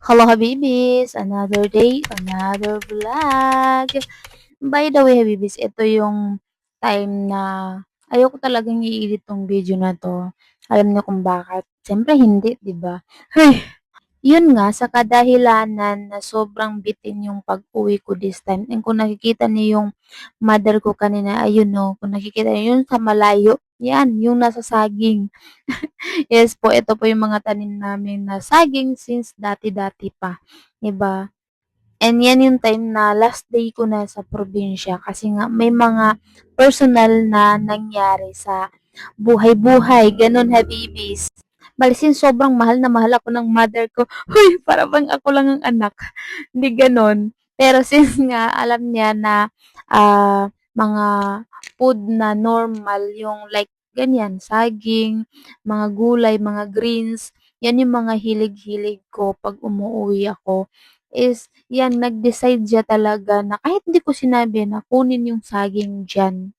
Hello Habibis! Another day, another vlog. By the way Habibis, ito yung time na ayoko talagang i-edit tong video na 'to. Alam niyo kung bakit? Siyempre hindi, 'di ba? Yun nga, sa kadahilanan na sobrang bitin yung pag-uwi ko this time and kung nakikita niyo yung mother ko kanina, ayun 'no, kung nakikita niyo yun sa malayo, yan, yung nasa saging. Yes po, ito po yung mga tanim namin na saging since dati-dati pa, 'di ba? And yan yung time na last day ko na sa probinsya kasi nga may mga personal na nangyari sa buhay-buhay, gano'n habibis. Bale since sobrang mahal na mahal ako ng mother ko, huy, para bang ako lang ang anak, hindi gano'n. Pero since nga alam niya na mga food na normal yung like ganyan, saging, mga gulay, mga greens, yan yung mga hilig-hilig ko 'pag umuuwi ako. Is yan, nag-decide siya talaga na kahit hindi ko sinabi na kunin yung saging diyan.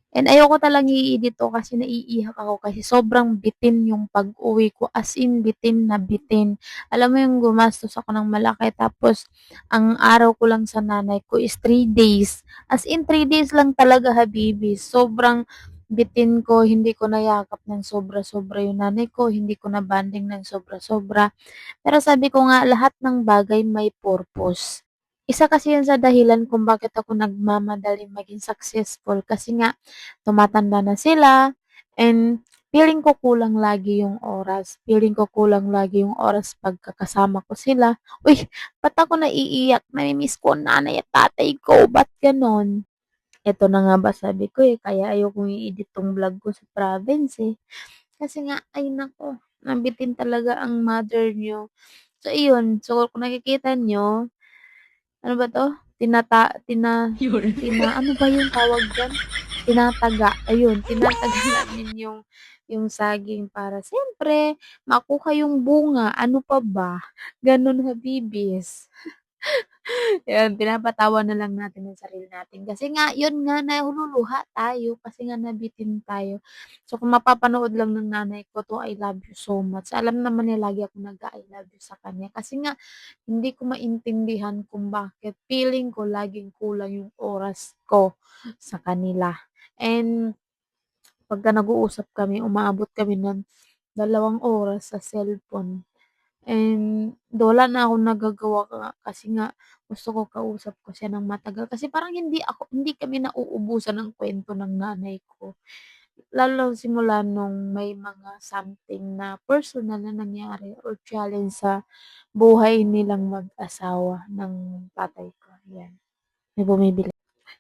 And ayoko talagang i-edit 'to kasi naiiyak ako kasi sobrang bitin yung pag-uwi ko, as in bitin na bitin. Alam mo yung gumastos ako ng malaki tapos ang araw ko lang sa nanay ko is 3 days. As in 3 days lang talaga habibi. Sobrang bitin ko, hindi ko nayakap ng sobra-sobra yung nanay ko, hindi ko na-bonding ng sobra-sobra. Pero sabi ko nga lahat ng bagay may purpose. Isa kasi 'yan sa dahilan kung bakit ako nagmamadaling maging successful kasi nga tumatanda na sila and feeling ko kulang lagi yung oras. Feeling ko kulang lagi yung oras pagkakasama ko sila. Uy, ba't ako naiiyak? Nami-miss ko ang nanay at tatay ko, ba't gano'n? Eto na nga ba sabi ko, eh, kaya ayokong i-edit 'tong vlog ko sa province, eh. Kasi nga, ay naku, nabitin talaga ang mother niyo. So iyon, so kung nakikita niyo, ano ba 'to, ano ba yung tawag diyan? Tinataga, ayun, tinataga namin yung saging para siyempre makuha yung bunga, ano pa ba, gano'n habibis. 'Yan, pinapatawa na lang natin yung sarili natin kasi nga yun nga naluluha tayo kasi nga nabitin tayo. So, kung mapapanood lang ng nanay ko 'to, I love you so much. Alam naman niya lagi ako nag-a-I love you sa kanya kasi nga hindi ko maintindihan kung bakit feeling ko laging kulang yung oras ko sa kanila. And pagka nag-uusap kami, umaabot kami ng 2 oras sa cellphone. And wala na akong nagagawa kasi nga gusto ko kausap ko siya ng matagal kasi parang hindi kami nauubusan ng kwento ng nanay ko. Lalo simula nung may mga something na personal na nangyari or challenge sa buhay nilang mag-asawa ng tatay ko, 'yan. May bumibili.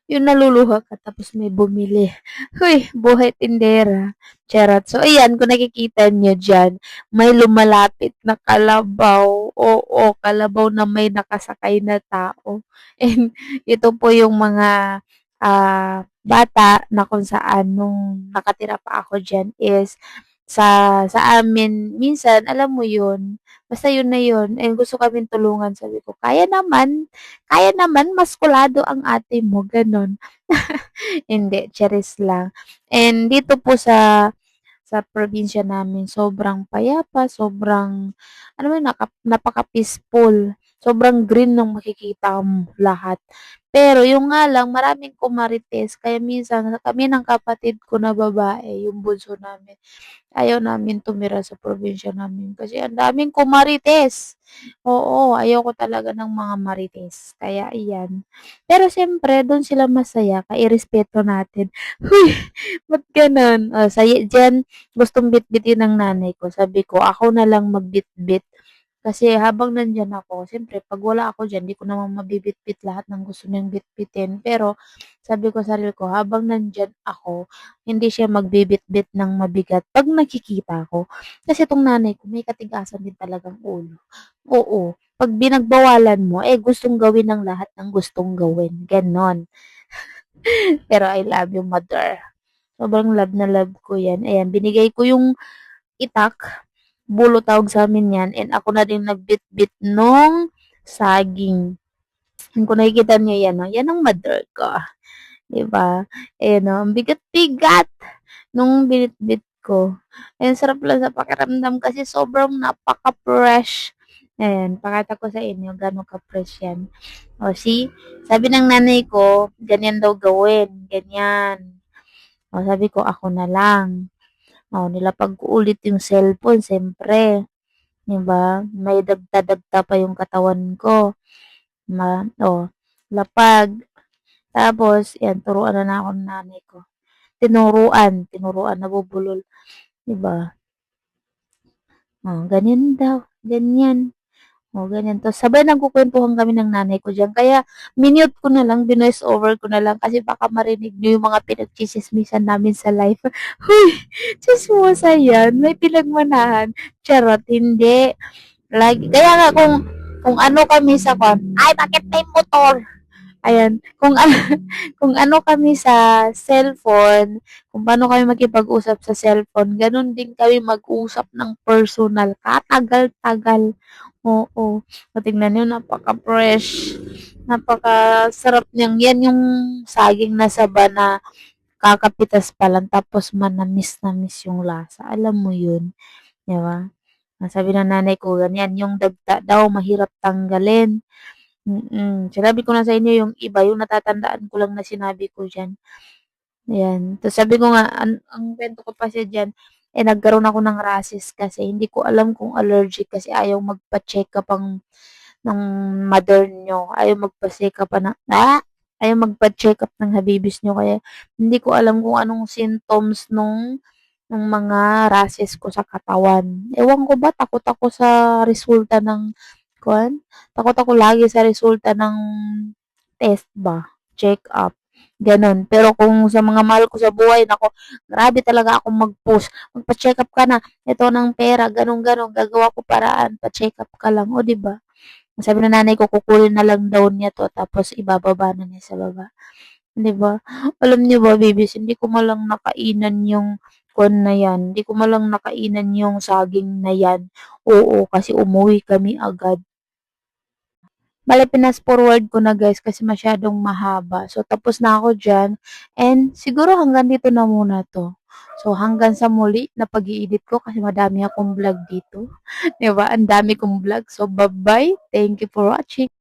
Yung naluluha ka tapos may bumili. Hoy, buhay tindera. Charot. So, ayan, kung nakikita niyo diyan, may lumalapit na kalabaw. Oo, kalabaw na may nakasakay na tao. And ito po yung mga bata na kung saan nung nakatira pa ako diyan is sa amin minsan alam mo yun, basta yun na yun, eh, gusto kaming tulungan sabi ko, kaya naman maskulado ang ate mo, gano'n. Hindi, charis lang. And dito po sa probinsya namin sobrang payapa, sobrang alam mo yun, napaka-peaceful. Sobrang green ng makikita mo lahat. Pero yung nga lang maraming kumarites kaya minsan kami ng kapatid ko na babae, yung bunso namin, ayaw namin tumira sa probinsya namin kasi ang daming kumarites. Oo, ayoko talaga ng mga marites, kaya iyan. Pero siyempre dun sila masaya kaya irespeto natin. Huy, ba't gano'n? Oh, diyan gustong bitbitin ng nanay ko, sabi ko ako na lang magbitbit. Kasi habang nandiyan ako, siyempre 'pag wala ako diyan, 'di ko naman mabibitbit lahat ng gusto niyang bitbitin. Pero sabi ko sa sarili ko, habang nandiyan ako, hindi siya magbibitbit ng mabigat 'pag nakikita ko. Kasi 'tong nanay ko may katigasan din talagang ulo. Oo, 'pag binagbawalan mo, eh, gustong gawin ng lahat ng gustong gawin, gano'n. Pero I love you, mother. Sobrang love na love ko 'yan. Ayan, binigay ko yung itak, bulo tawag sa'min 'yan, and ako na din nagbitbit nung saging. Kung nakikita niyo 'yan, oh, 'yan ang mother ko, 'di ba? Ayan, oh, ang bigat-bigat nung binitbit ko. Ang sarap lang sa pakiramdam kasi sobrang napaka-fresh Ayan, pakita ko sa inyo gaano ka-fresh yan. O see, sabi ng nanay ko, ganyan daw gawin, ganyan. O sabi ko, ako na lang. O nilapag ko ulit yung cellphone, siyempre. 'Di ba? May dagta-dagta pa yung katawan ko. Lapag. Tapos, yan, turuan na ako ng nanay ko. Tinuruan, nabubulol. 'Di ba? Ganyan daw, ganyan. Ganyan. Tapos sabay nagkukuwentuhan kami ng nanay ko diyan. Kaya minute ko na lang, binoice over ko na lang kasi baka marinig niyo yung mga pinagtsismismisan namin sa live. Hoy, tsismosa yan, may pinagmanahan. Charot, hindi. Kaya nga kung ano kami sa ay bakit may motor? Ayan, kung ano kami sa cellphone, kung paano kami makipag-usap sa cellphone, gano'n din kami mag-usap ng personal, katagal-tagal. Oo, tingnan niyo napaka-fresh, napakasarap niyang 'yan yung saging na saba na kakapitas pa lang tapos manamis-namis yung lasa, alam mo 'yun, 'di ba? Sabi ng nanay ko ganyan, yung dagta daw mahirap tanggalin. Sinabi ko na sa inyo yung iba, yung natatandaan ko lang na sinabi ko diyan, ayan. Tapos sabi ko nga ang kuwento ko pa diyan, nagkaroon ako ng rashes kasi hindi ko alam kung allergic kasi ayaw magpa-check-up ng mother niyo, ayaw magpa-check-up pa ng ayaw magpa-check-up ng habibis niyo kaya hindi ko alam kung anong symptoms ng mga rashes ko sa katawan. Ewan ko ba takot ako sa resulta ng kuwan, takot ako lagi sa resulta ng test ba, check-up, gano'n. Pero kung sa mga mahal ko sa buhay, naku, grabe talaga akong mag-push, "Magpa-check-up ka na, ito ng pera, gano'n, gano'n, gagawa ko paraan, pa-check-up ka lang." Oh, 'di ba? Sabi ng nanay ko, kukunin na lang daw niya 'to tapos ibababa na niya sa baba, 'di ba? Alam niyo ba, babies, hindi ko man lang nakainan yung kuwan na 'yan, hindi ko man lang nakainan yung saging na 'yan. Oo, kasi umuwi kami agad. Bale pinas-forward ko na guys kasi masyadong mahaba. So tapos na ako diyan and siguro hanggang dito na muna 'to. So hanggang sa muli na pag-i-edit ko kasi madami akong vlog dito, 'di ba? Ang dami kong vlog. So bye-bye. Thank you for watching.